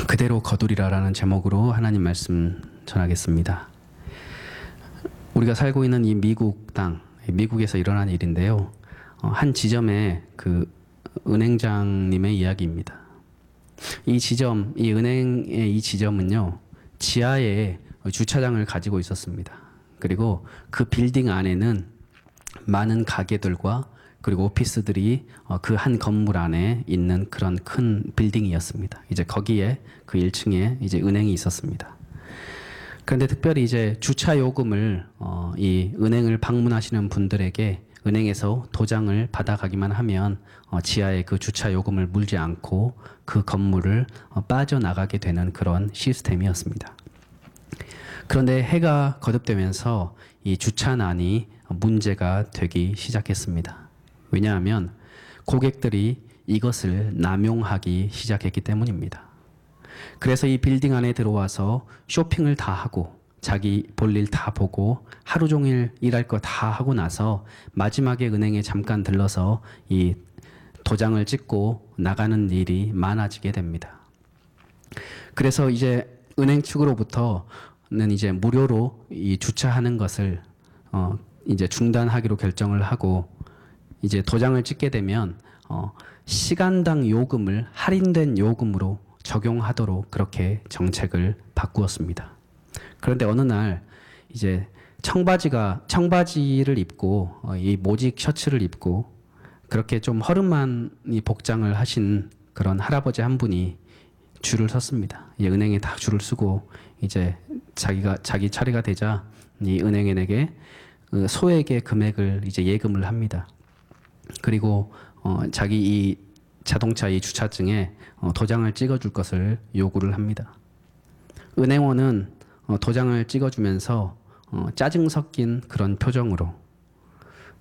그대로 거두리라라는 제목으로 하나님 말씀 전하겠습니다. 우리가 살고 있는 이 미국 땅, 미국에서 일어난 일인데요. 한 지점의 그 은행장님의 이야기입니다. 이 지점, 이 은행의 이 지점은요, 지하에 주차장을 가지고 있었습니다. 그리고 그 빌딩 안에는 많은 가게들과 그리고 오피스들이 그 한 건물 안에 있는 그런 큰 빌딩이었습니다. 이제 거기에 그 1층에 이제 은행이 있었습니다. 그런데 특별히 이제 주차 요금을 이 은행을 방문하시는 분들에게 은행에서 도장을 받아가기만 하면 지하에 그 주차 요금을 물지 않고 그 건물을 빠져나가게 되는 그런 시스템이었습니다. 그런데 해가 거듭되면서 이 주차난이 문제가 되기 시작했습니다. 왜냐하면 고객들이 이것을 남용하기 시작했기 때문입니다. 그래서 이 빌딩 안에 들어와서 쇼핑을 다 하고 자기 볼일 다 보고 하루 종일 일할 거 다 하고 나서 마지막에 은행에 잠깐 들러서 이 도장을 찍고 나가는 일이 많아지게 됩니다. 그래서 이제 은행 측으로부터는 이제 무료로 이 주차하는 것을 이제 중단하기로 결정을 하고 이제 도장을 찍게 되면 시간당 요금을 할인된 요금으로 적용하도록 그렇게 정책을 바꾸었습니다. 그런데 어느 날 이제 청바지를 입고 이 모직 셔츠를 입고 그렇게 좀 허름한 이 복장을 하신 그런 할아버지 한 분이 줄을 섰습니다. 이 은행에 다 줄을 서고 이제 자기 차례가 되자 이 은행인에게 소액의 금액을 이제 예금을 합니다. 그리고 자기 이 자동차 이 주차증에 도장을 찍어줄 것을 요구를 합니다. 은행원은 도장을 찍어주면서 짜증 섞인 그런 표정으로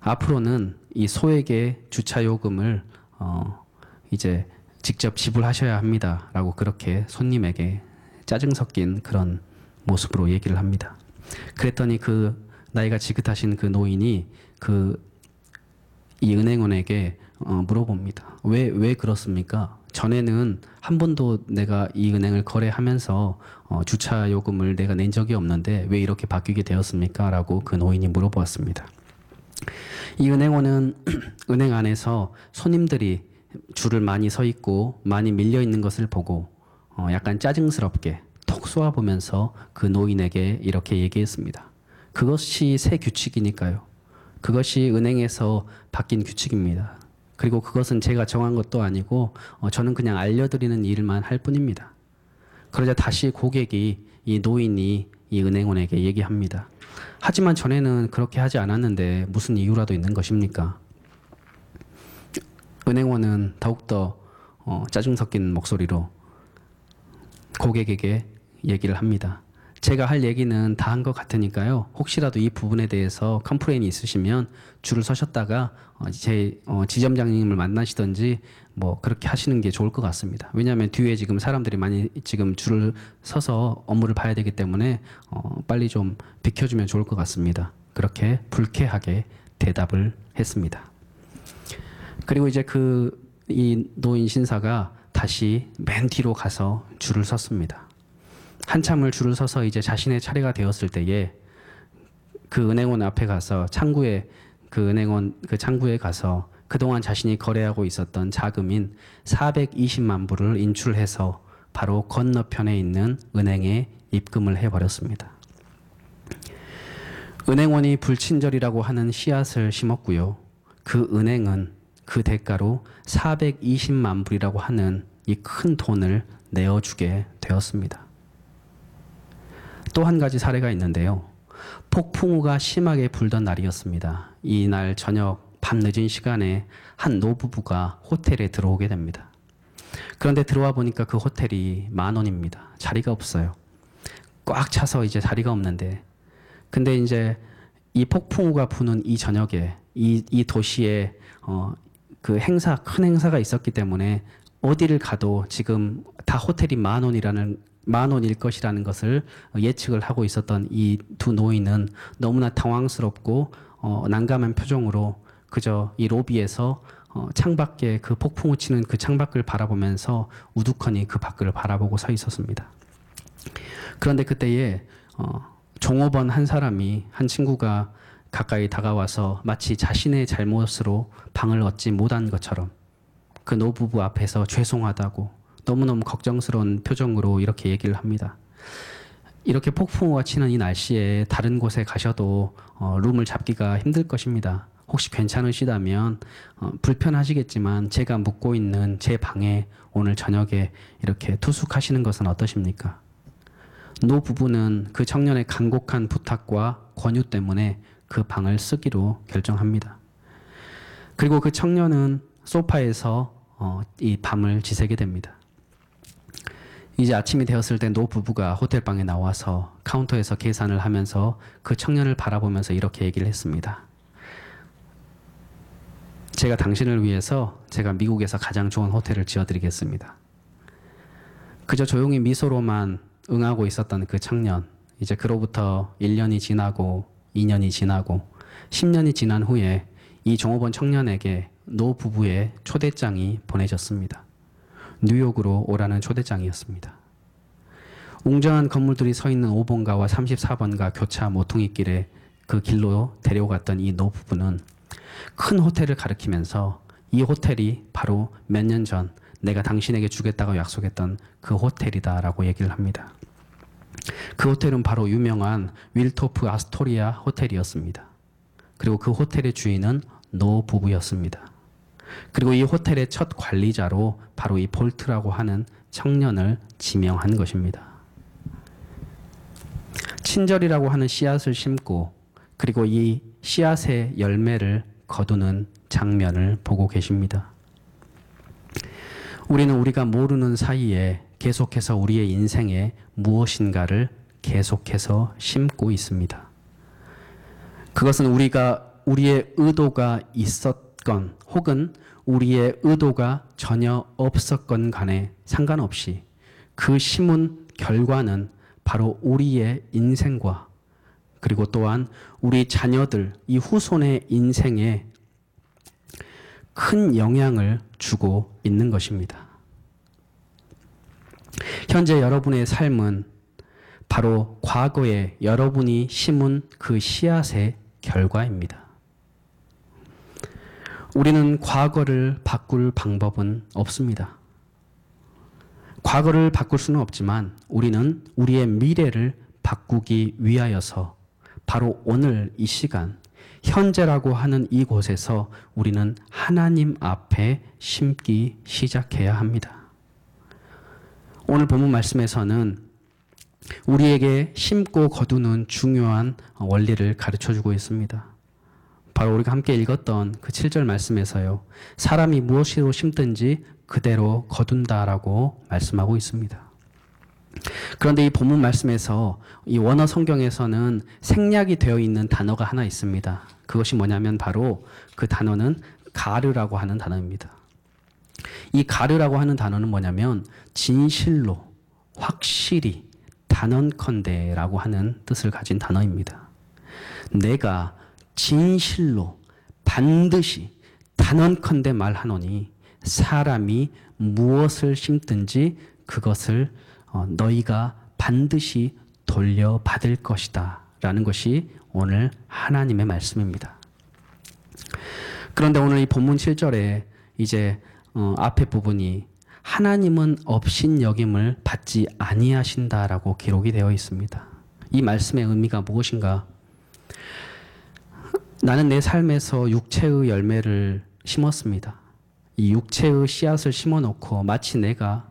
앞으로는 이 소액의 주차 요금을 이제 직접 지불하셔야 합니다라고 그렇게 손님에게 짜증 섞인 그런 모습으로 얘기를 합니다. 그랬더니 그 나이가 지긋하신 그 노인이 이 은행원에게 물어봅니다. 왜 그렇습니까? 전에는 한 번도 내가 이 은행을 거래하면서 주차 요금을 내가 낸 적이 없는데 왜 이렇게 바뀌게 되었습니까? 라고 그 노인이 물어보았습니다. 이 은행원은 은행 안에서 손님들이 줄을 많이 서 있고 많이 밀려 있는 것을 보고 약간 짜증스럽게 톡 쏘아보면서 그 노인에게 이렇게 얘기했습니다. 그것이 새 규칙이니까요. 그것이 은행에서 바뀐 규칙입니다. 그리고 그것은 제가 정한 것도 아니고 저는 그냥 알려드리는 일만 할 뿐입니다. 그러자 다시 고객이 이 노인이 이 은행원에게 얘기합니다. 하지만 전에는 그렇게 하지 않았는데 무슨 이유라도 있는 것입니까? 은행원은 더욱더 짜증 섞인 목소리로 고객에게 얘기를 합니다. 제가 할 얘기는 다 한 것 같으니까요. 혹시라도 이 부분에 대해서 컴플레인이 있으시면 줄을 서셨다가 제 지점장님을 만나시든지 뭐 그렇게 하시는 게 좋을 것 같습니다. 왜냐하면 뒤에 지금 사람들이 많이 지금 줄을 서서 업무를 봐야 되기 때문에 빨리 좀 비켜주면 좋을 것 같습니다. 그렇게 불쾌하게 대답을 했습니다. 그리고 이제 이 노인 신사가 다시 맨 뒤로 가서 줄을 섰습니다. 한참을 줄을 서서 이제 자신의 차례가 되었을 때에 그 은행원 앞에 가서 창구에 가서 그동안 자신이 거래하고 있었던 자금인 420만 불을 인출해서 바로 건너편에 있는 은행에 입금을 해버렸습니다. 은행원이 불친절이라고 하는 씨앗을 심었고요. 그 은행은 그 대가로 420만 불이라고 하는 이 큰 돈을 내어주게 되었습니다. 또 한 가지 사례가 있는데요. 폭풍우가 심하게 불던 날이었습니다. 이날 저녁 밤늦은 시간에 한 노부부가 호텔에 들어오게 됩니다. 그런데 들어와 보니까 그 호텔이 10,000원입니다. 자리가 없어요. 꽉 차서 이제 자리가 없는데 근데 이제 이 폭풍우가 부는 이 저녁에 이 도시에 큰 행사가 있었기 때문에 어디를 가도 지금 다 호텔이 10,000원일 것이라는 것을 예측을 하고 있었던 이 두 노인은 너무나 당황스럽고 난감한 표정으로 그저 이 로비에서 창밖에 그 폭풍우 치는 그 창밖을 바라보면서 우두커니 그 밖을 바라보고 서 있었습니다. 그런데 그때에 종업원 한 사람이, 한 친구가 가까이 다가와서 마치 자신의 잘못으로 방을 얻지 못한 것처럼 그 노부부 앞에서 죄송하다고 너무너무 걱정스러운 표정으로 이렇게 얘기를 합니다. 이렇게 폭풍우가 치는 이 날씨에 다른 곳에 가셔도 룸을 잡기가 힘들 것입니다. 혹시 괜찮으시다면 불편하시겠지만 제가 묵고 있는 제 방에 오늘 저녁에 이렇게 투숙하시는 것은 어떠십니까? 노 부부는 그 청년의 간곡한 부탁과 권유 때문에 그 방을 쓰기로 결정합니다. 그리고 그 청년은 소파에서 이 밤을 지새게 됩니다. 이제 아침이 되었을 때 노 부부가 호텔방에 나와서 카운터에서 계산을 하면서 그 청년을 바라보면서 이렇게 얘기를 했습니다. 제가 당신을 위해서 제가 미국에서 가장 좋은 호텔을 지어드리겠습니다. 그저 조용히 미소로만 응하고 있었던 그 청년, 이제 그로부터 1년이 지나고 2년이 지나고 10년이 지난 후에 이 종업원 청년에게 노 부부의 초대장이 보내졌습니다. 뉴욕으로 오라는 초대장이었습니다. 웅장한 건물들이 서 있는 5번가와 34번가 교차 모퉁이길에 그 길로 데려갔던 이 노 부부는 큰 호텔을 가리키면서 이 호텔이 바로 몇 년 전 내가 당신에게 주겠다고 약속했던 그 호텔이다라고 얘기를 합니다. 그 호텔은 바로 유명한 윌토프 아스토리아 호텔이었습니다. 그리고 그 호텔의 주인은 노 부부였습니다. 그리고 이 호텔의 첫 관리자로 바로 이 볼트라고 하는 청년을 지명한 것입니다. 친절이라고 하는 씨앗을 심고 그리고 이 씨앗의 열매를 거두는 장면을 보고 계십니다. 우리는 우리가 모르는 사이에 계속해서 우리의 인생에 무엇인가를 계속해서 심고 있습니다. 그것은 우리의 의도가 있었건 혹은 우리의 의도가 전혀 없었건 간에 상관없이 그 심은 결과는 바로 우리의 인생과 그리고 또한 우리 자녀들, 이 후손의 인생에 큰 영향을 주고 있는 것입니다. 현재 여러분의 삶은 바로 과거에 여러분이 심은 그 씨앗의 결과입니다. 우리는 과거를 바꿀 방법은 없습니다. 과거를 바꿀 수는 없지만 우리는 우리의 미래를 바꾸기 위하여서 바로 오늘 이 시간, 현재라고 하는 이곳에서 우리는 하나님 앞에 심기 시작해야 합니다. 오늘 본문 말씀에서는 우리에게 심고 거두는 중요한 원리를 가르쳐주고 있습니다. 바로 우리가 함께 읽었던 그 7절 말씀에서요. 사람이 무엇으로 심든지 그대로 거둔다라고 말씀하고 있습니다. 그런데 이 본문 말씀에서 이 원어 성경에서는 생략이 되어 있는 단어가 하나 있습니다. 그것이 뭐냐면 바로 그 단어는 가르라고 하는 단어입니다. 이 가르라고 하는 단어는 뭐냐면 진실로, 확실히, 단언컨대라고 하는 뜻을 가진 단어입니다. 내가 진실로, 반드시, 단언컨대 말하노니 사람이 무엇을 심든지 그것을 너희가 반드시 돌려받을 것이다 라는 것이 오늘 하나님의 말씀입니다. 그런데 오늘 이 본문 7절에 이제 앞에 부분이 하나님은 업신여김을 받지 아니하신다라고 기록이 되어 있습니다. 이 말씀의 의미가 무엇인가? 나는 내 삶에서 육체의 열매를 심었습니다. 이 육체의 씨앗을 심어놓고 마치 내가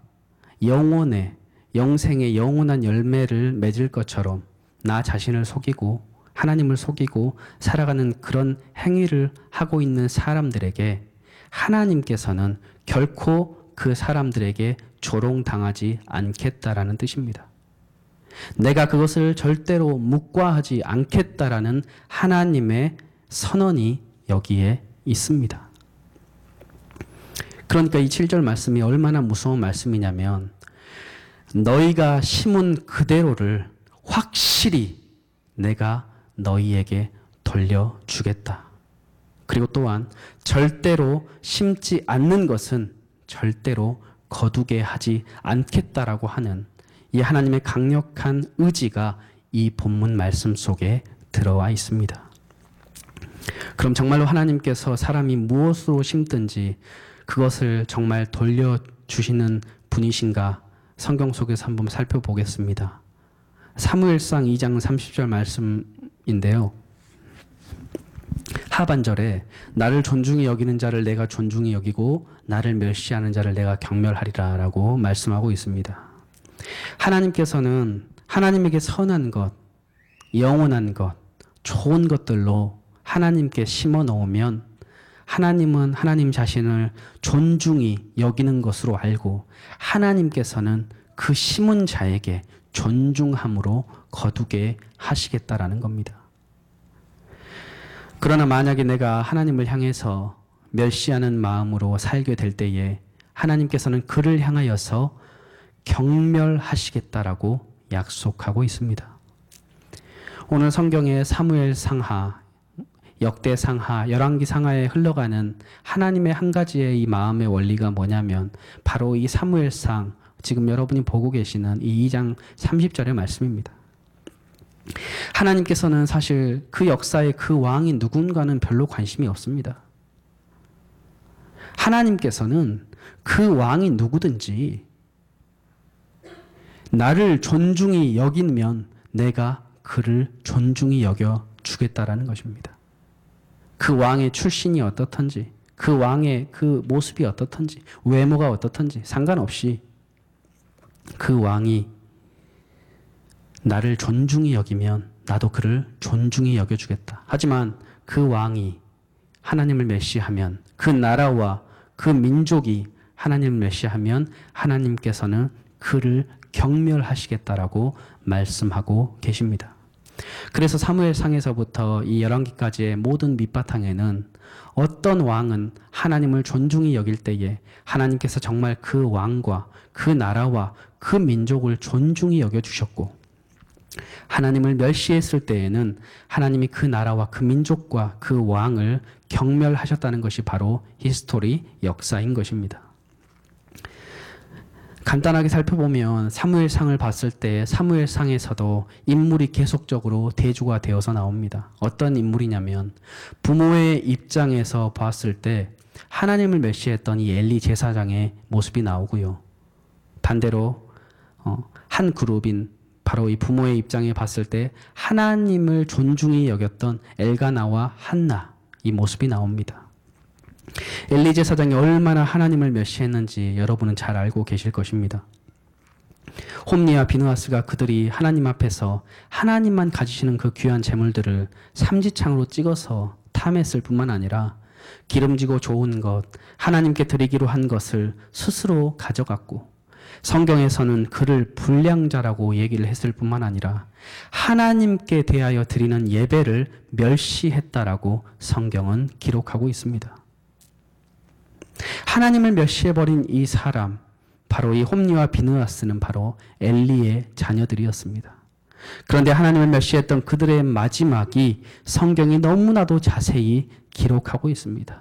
영혼의 영생의 영원한 열매를 맺을 것처럼 나 자신을 속이고 하나님을 속이고 살아가는 그런 행위를 하고 있는 사람들에게 하나님께서는 결코 그 사람들에게 조롱당하지 않겠다라는 뜻입니다. 내가 그것을 절대로 묵과하지 않겠다라는 하나님의 선언이 여기에 있습니다. 그러니까 이 7절 말씀이 얼마나 무서운 말씀이냐면 너희가 심은 그대로를 확실히 내가 너희에게 돌려주겠다. 그리고 또한 절대로 심지 않는 것은 절대로 거두게 하지 않겠다라고 하는 이 하나님의 강력한 의지가 이 본문 말씀 속에 들어와 있습니다. 그럼 정말로 하나님께서 사람이 무엇으로 심든지 그것을 정말 돌려주시는 분이신가? 성경 속에서 한번 살펴보겠습니다. 사무엘상 2장 30절 말씀인데요. 하반절에 나를 존중히 여기는 자를 내가 존중히 여기고 나를 멸시하는 자를 내가 경멸하리라 라고 말씀하고 있습니다. 하나님께서는 하나님에게 선한 것, 영원한 것, 좋은 것들로 하나님께 심어 놓으면 하나님은 하나님 자신을 존중히 여기는 것으로 알고 하나님께서는 그 심은 자에게 존중함으로 거두게 하시겠다라는 겁니다. 그러나 만약에 내가 하나님을 향해서 멸시하는 마음으로 살게 될 때에 하나님께서는 그를 향하여서 경멸하시겠다라고 약속하고 있습니다. 오늘 성경의 사무엘 상하, 역대 상하, 열왕기 상하에 흘러가는 하나님의 한 가지의 이 마음의 원리가 뭐냐면 바로 이 사무엘상, 지금 여러분이 보고 계시는 이 2장 30절의 말씀입니다. 하나님께서는 사실 그 역사의 그 왕이 누군가는 별로 관심이 없습니다. 하나님께서는 그 왕이 누구든지 나를 존중히 여기면 내가 그를 존중히 여겨 주겠다라는 것입니다. 그 왕의 출신이 어떻든지, 그 왕의 그 모습이 어떻든지, 외모가 어떻든지 상관없이 그 왕이 나를 존중히 여기면 나도 그를 존중히 여겨주겠다. 하지만 그 왕이 하나님을 멸시하면, 그 나라와 그 민족이 하나님을 멸시하면 하나님께서는 그를 경멸하시겠다라고 말씀하고 계십니다. 그래서 사무엘상에서부터 이 열왕기까지의 모든 밑바탕에는 어떤 왕은 하나님을 존중히 여길 때에 하나님께서 정말 그 왕과 그 나라와 그 민족을 존중히 여겨주셨고, 하나님을 멸시했을 때에는 하나님이 그 나라와 그 민족과 그 왕을 경멸하셨다는 것이 바로 히스토리, 역사인 것입니다. 간단하게 살펴보면 사무엘상을 봤을 때 사무엘상에서도 인물이 계속적으로 대조가 되어서 나옵니다. 어떤 인물이냐면 부모의 입장에서 봤을 때 하나님을 멸시했던 이 엘리 제사장의 모습이 나오고요. 반대로 한 그룹인 바로 이 부모의 입장에 봤을 때 하나님을 존중히 여겼던 엘가나와 한나, 이 모습이 나옵니다. 엘리 제사장이 얼마나 하나님을 멸시했는지 여러분은 잘 알고 계실 것입니다. 홈니와 비느하스가 그들이 하나님 앞에서 하나님만 가지시는 그 귀한 재물들을 삼지창으로 찍어서 탐했을 뿐만 아니라 기름지고 좋은 것, 하나님께 드리기로 한 것을 스스로 가져갔고, 성경에서는 그를 불량자라고 얘기를 했을 뿐만 아니라 하나님께 대하여 드리는 예배를 멸시했다라고 성경은 기록하고 있습니다. 하나님을 멸시해버린 이 사람, 바로 이 홈니와 비느하스는 바로 엘리의 자녀들이었습니다. 그런데 하나님을 멸시했던 그들의 마지막이 성경이 너무나도 자세히 기록하고 있습니다.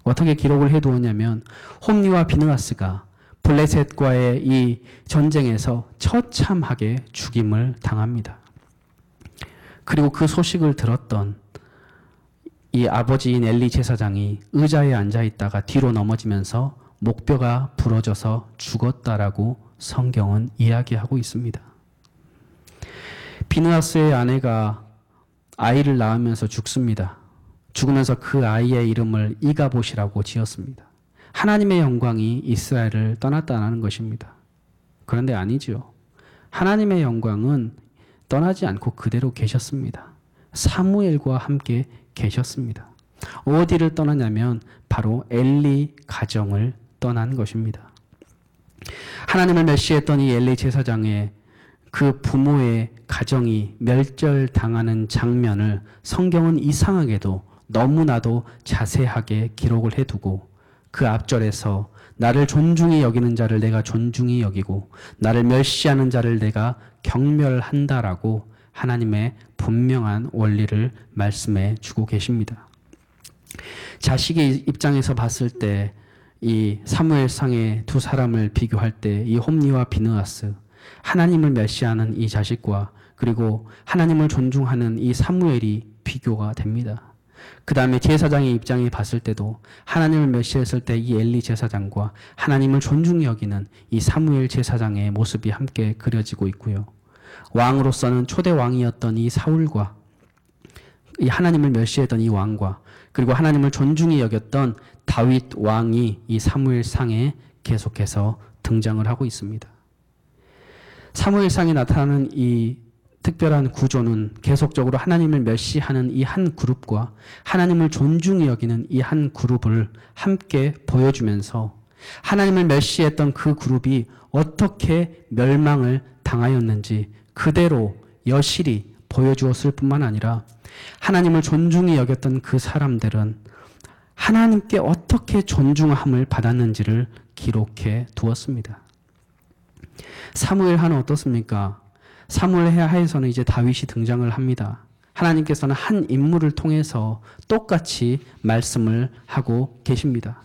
어떻게 기록을 해두었냐면 홈니와 비느하스가 블레셋과의 이 전쟁에서 처참하게 죽임을 당합니다. 그리고 그 소식을 들었던 이 아버지인 엘리 제사장이 의자에 앉아 있다가 뒤로 넘어지면서 목뼈가 부러져서 죽었다라고 성경은 이야기하고 있습니다. 비느하스의 아내가 아이를 낳으면서 죽습니다. 죽으면서 그 아이의 이름을 이가봇이라고 지었습니다. 하나님의 영광이 이스라엘을 떠났다는 것입니다. 그런데 아니죠. 하나님의 영광은 떠나지 않고 그대로 계셨습니다. 사무엘과 함께 계셨습니다. 어디를 떠나냐면 바로 엘리 가정을 떠난 것입니다. 하나님을 멸시했던 이 엘리 제사장의 그 부모의 가정이 멸절당하는 장면을 성경은 이상하게도 너무나도 자세하게 기록을 해두고, 그 앞절에서 나를 존중히 여기는 자를 내가 존중히 여기고 나를 멸시하는 자를 내가 경멸한다라고 하나님의 분명한 원리를 말씀해 주고 계십니다. 자식의 입장에서 봤을 때 이 사무엘상의 두 사람을 비교할 때 이 홈리와 비느하스, 하나님을 멸시하는 이 자식과 그리고 하나님을 존중하는 이 사무엘이 비교가 됩니다. 그 다음에 제사장의 입장에 봤을 때도 하나님을 멸시했을 때 이 엘리 제사장과 하나님을 존중히 여기는 이 사무엘 제사장의 모습이 함께 그려지고 있고요. 왕으로서는 초대 왕이었던 이 사울과 이 하나님을 멸시했던 이 왕과 그리고 하나님을 존중히 여겼던 다윗 왕이 이 사무엘상에 계속해서 등장을 하고 있습니다. 사무엘상에 나타나는 이 특별한 구조는 계속적으로 하나님을 멸시하는 이 한 그룹과 하나님을 존중히 여기는 이 한 그룹을 함께 보여주면서 하나님을 멸시했던 그 그룹이 어떻게 멸망을 당하였는지 그대로 여실히 보여주었을 뿐만 아니라 하나님을 존중히 여겼던 그 사람들은 하나님께 어떻게 존중함을 받았는지를 기록해 두었습니다. 사무엘하는 어떻습니까? 사무엘하에서는 이제 다윗이 등장을 합니다. 하나님께서는 한 인물을 통해서 똑같이 말씀을 하고 계십니다.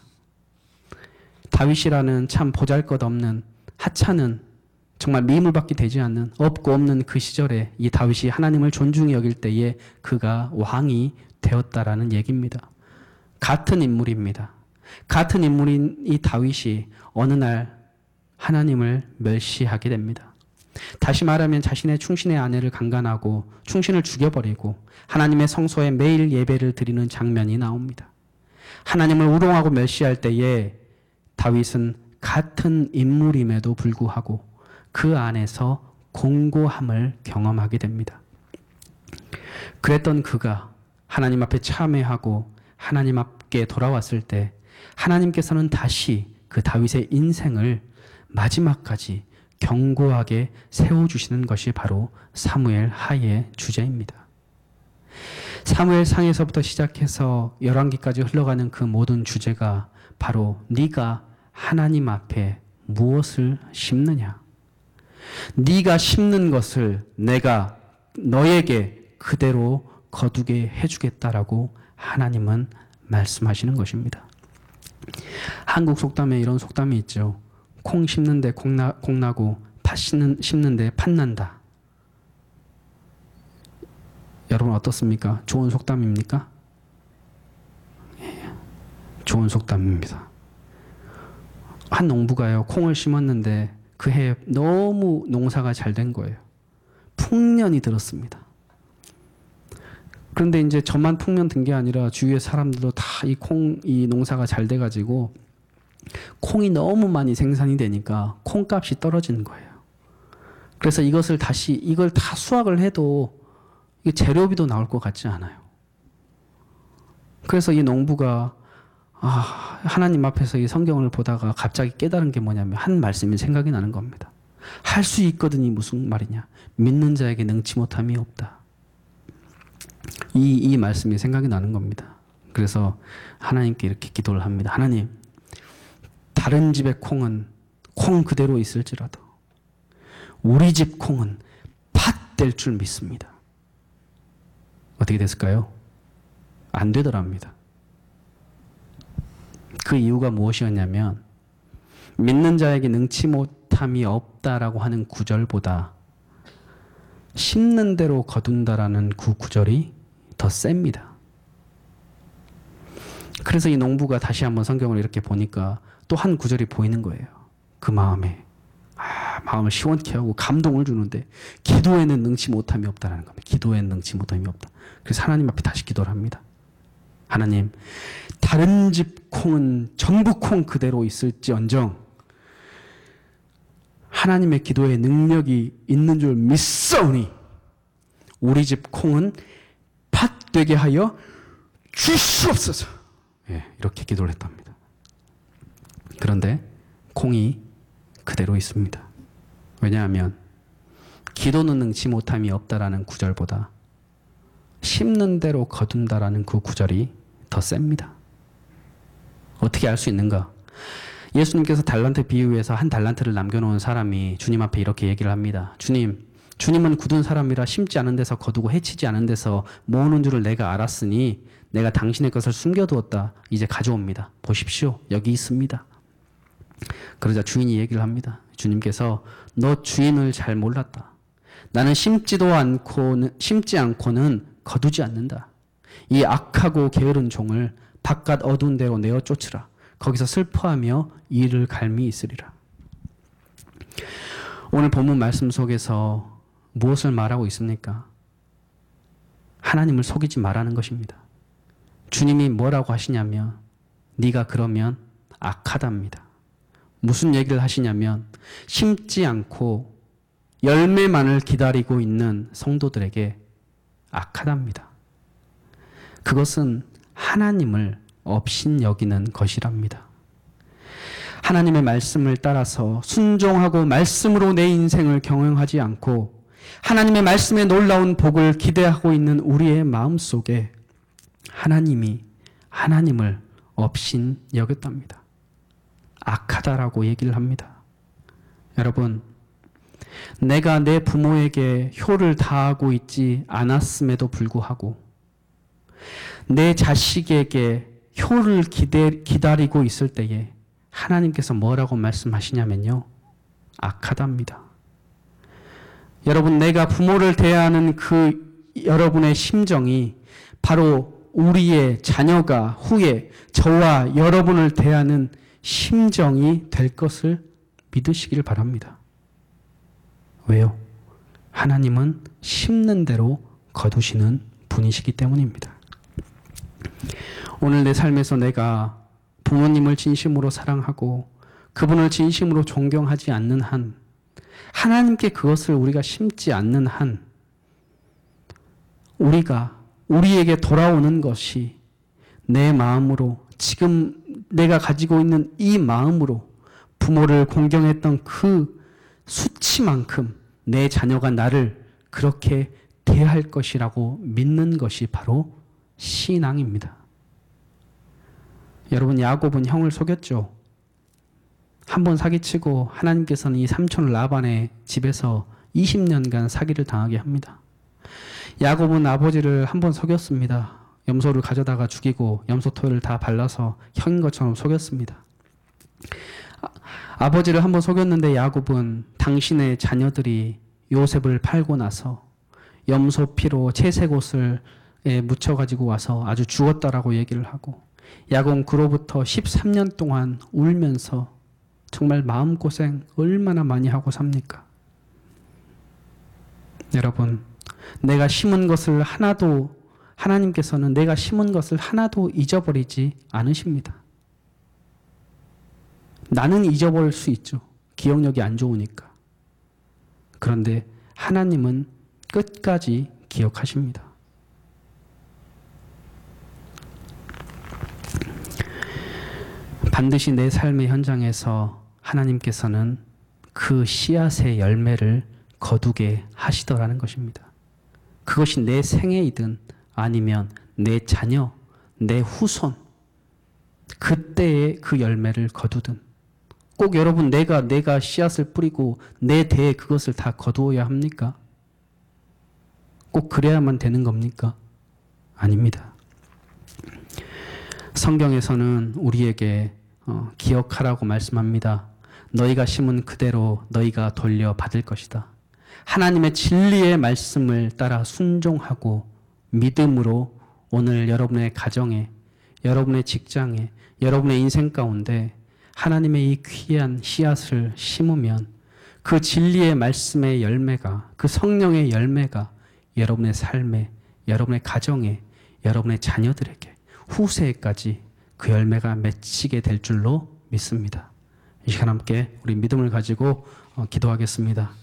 다윗이라는 참 보잘것없는 하찮은 정말 미움을받게 되지 않는 없고 없는 그 시절에 이 다윗이 하나님을 존중히 여길 때에 그가 왕이 되었다라는 얘기입니다. 같은 인물입니다. 같은 인물인 이 다윗이 어느 날 하나님을 멸시하게 됩니다. 다시 말하면 자신의 충신의 아내를 강간하고 충신을 죽여버리고 하나님의 성소에 매일 예배를 드리는 장면이 나옵니다. 하나님을 우롱하고 멸시할 때에 다윗은 같은 인물임에도 불구하고 그 안에서 공고함을 경험하게 됩니다. 그랬던 그가 하나님 앞에 참회하고 하나님 앞에 돌아왔을 때 하나님께서는 다시 그 다윗의 인생을 마지막까지 견고하게 세워주시는 것이 바로 사무엘 하의 주제입니다. 사무엘 상에서부터 시작해서 열왕기까지 흘러가는 그 모든 주제가 바로 네가 하나님 앞에 무엇을 심느냐, 네가 심는 것을 내가 너에게 그대로 거두게 해주겠다라고 하나님은 말씀하시는 것입니다. 한국 속담에 이런 속담이 있죠. 콩 심는데 콩 나고 팥 심는데 팥 난다. 여러분 어떻습니까? 좋은 속담입니까? 좋은 속담입니다. 한 농부가요, 콩을 심었는데 그 해에 너무 농사가 잘 된 거예요. 풍년이 들었습니다. 그런데 이제 저만 풍년 든 게 아니라 주위의 사람들도 다 이 농사가 잘 돼가지고 콩이 너무 많이 생산이 되니까 콩값이 떨어지는 거예요. 그래서 이걸 다 수확을 해도 재료비도 나올 것 같지 않아요. 그래서 이 농부가 하나님 앞에서 이 성경을 보다가 갑자기 깨달은 게 뭐냐면 한 말씀이 생각이 나는 겁니다. 할 수 있거든이 무슨 말이냐? 믿는 자에게 능치 못함이 없다. 이 말씀이 생각이 나는 겁니다. 그래서 하나님께 이렇게 기도를 합니다. 하나님, 다른 집의 콩은 콩 그대로 있을지라도 우리 집 콩은 팥 될 줄 믿습니다. 어떻게 됐을까요? 안 되더랍니다. 그 이유가 무엇이었냐면 믿는 자에게 능치 못함이 없다라고 하는 구절보다 심는 대로 거둔다라는 그 구절이 더 셉니다. 그래서 이 농부가 다시 한번 성경을 이렇게 보니까 또 한 구절이 보이는 거예요. 그 마음에 마음을 시원케 하고 감동을 주는데 기도에는 능치 못함이 없다라는 겁니다. 기도에는 능치 못함이 없다. 그래서 하나님 앞에 다시 기도를 합니다. 하나님, 다른 집 콩은 전부 콩 그대로 있을지언정 하나님의 기도에 능력이 있는 줄 믿사오니 우리 집 콩은 팥 되게 하여 주시옵소서. 이렇게 기도를 했답니다. 그런데 콩이 그대로 있습니다. 왜냐하면 기도는 능치 못함이 없다라는 구절보다 심는 대로 거둔다라는 그 구절이 더 셉니다. 어떻게 알 수 있는가? 예수님께서 달란트 비유에서 한 달란트를 남겨놓은 사람이 주님 앞에 이렇게 얘기를 합니다. 주님, 주님은 굳은 사람이라 심지 않은 데서 거두고 해치지 않은 데서 모으는 줄을 내가 알았으니 내가 당신의 것을 숨겨두었다. 이제 가져옵니다. 보십시오. 여기 있습니다. 그러자 주인이 얘기를 합니다. 주님께서 너 주인을 잘 몰랐다. 나는 심지 않고는 거두지 않는다. 이 악하고 게으른 종을 바깥 어두운 데로 내어 쫓으라. 거기서 슬퍼하며 이를 갈미 있으리라. 오늘 본문 말씀 속에서 무엇을 말하고 있습니까? 하나님을 속이지 말라는 것입니다. 주님이 뭐라고 하시냐면 네가 그러면 악하답니다. 무슨 얘기를 하시냐면 심지 않고 열매만을 기다리고 있는 성도들에게 악하답니다. 그것은 하나님을 업신여기는 것이랍니다. 하나님의 말씀을 따라서 순종하고 말씀으로 내 인생을 경영하지 않고 하나님의 말씀에 놀라운 복을 기대하고 있는 우리의 마음속에 하나님이 하나님을 업신여겼답니다. 악하다라고 얘기를 합니다. 여러분, 내가 내 부모에게 효를 다하고 있지 않았음에도 불구하고 내 자식에게 효를 기다리고 있을 때에 하나님께서 뭐라고 말씀하시냐면요. 악하답니다. 여러분, 내가 부모를 대하는 그 여러분의 심정이 바로 우리의 자녀가 후에 저와 여러분을 대하는 심정이 될 것을 믿으시길 바랍니다. 왜요? 하나님은 심는 대로 거두시는 분이시기 때문입니다. 오늘 내 삶에서 내가 부모님을 진심으로 사랑하고 그분을 진심으로 존경하지 않는 한, 하나님께 그것을 우리가 심지 않는 한, 우리에게 돌아오는 것이 내 마음으로, 지금 내가 가지고 있는 이 마음으로 부모를 공경했던 그 수치만큼 내 자녀가 나를 그렇게 대할 것이라고 믿는 것이 바로 신앙입니다. 여러분, 야곱은 형을 속였죠. 한번 사기치고 하나님께서는 이 삼촌 라반의 집에서 20년간 사기를 당하게 합니다. 야곱은 아버지를 한번 속였습니다. 염소를 가져다가 죽이고 염소토를 다 발라서 형인 것처럼 속였습니다. 아버지를 한번 속였는데 야곱은 당신의 자녀들이 요셉을 팔고 나서 염소 피로 채색 옷을 묻혀가지고 와서 아주 죽었다라고 얘기를 하고, 야곱은 그로부터 13년 동안 울면서 정말 마음고생 얼마나 많이 하고 삽니까? 여러분, 내가 심은 것을 하나님께서는 내가 심은 것을 하나도 잊어버리지 않으십니다. 나는 잊어버릴 수 있죠. 기억력이 안 좋으니까. 그런데 하나님은 끝까지 기억하십니다. 반드시 내 삶의 현장에서 하나님께서는 그 씨앗의 열매를 거두게 하시더라는 것입니다. 그것이 내 생애이든 아니면 내 자녀, 내 후손, 그때의 그 열매를 거두든, 꼭 여러분 내가 씨앗을 뿌리고 내 대에 그것을 다 거두어야 합니까? 꼭 그래야만 되는 겁니까? 아닙니다. 성경에서는 우리에게 기억하라고 말씀합니다. 너희가 심은 그대로 너희가 돌려받을 것이다. 하나님의 진리의 말씀을 따라 순종하고 믿음으로 오늘 여러분의 가정에, 여러분의 직장에, 여러분의 인생 가운데 하나님의 이 귀한 씨앗을 심으면 그 진리의 말씀의 열매가, 그 성령의 열매가 여러분의 삶에, 여러분의 가정에, 여러분의 자녀들에게, 후세에까지 그 열매가 맺히게 될 줄로 믿습니다. 이 시간 함께 우리 믿음을 가지고 기도하겠습니다.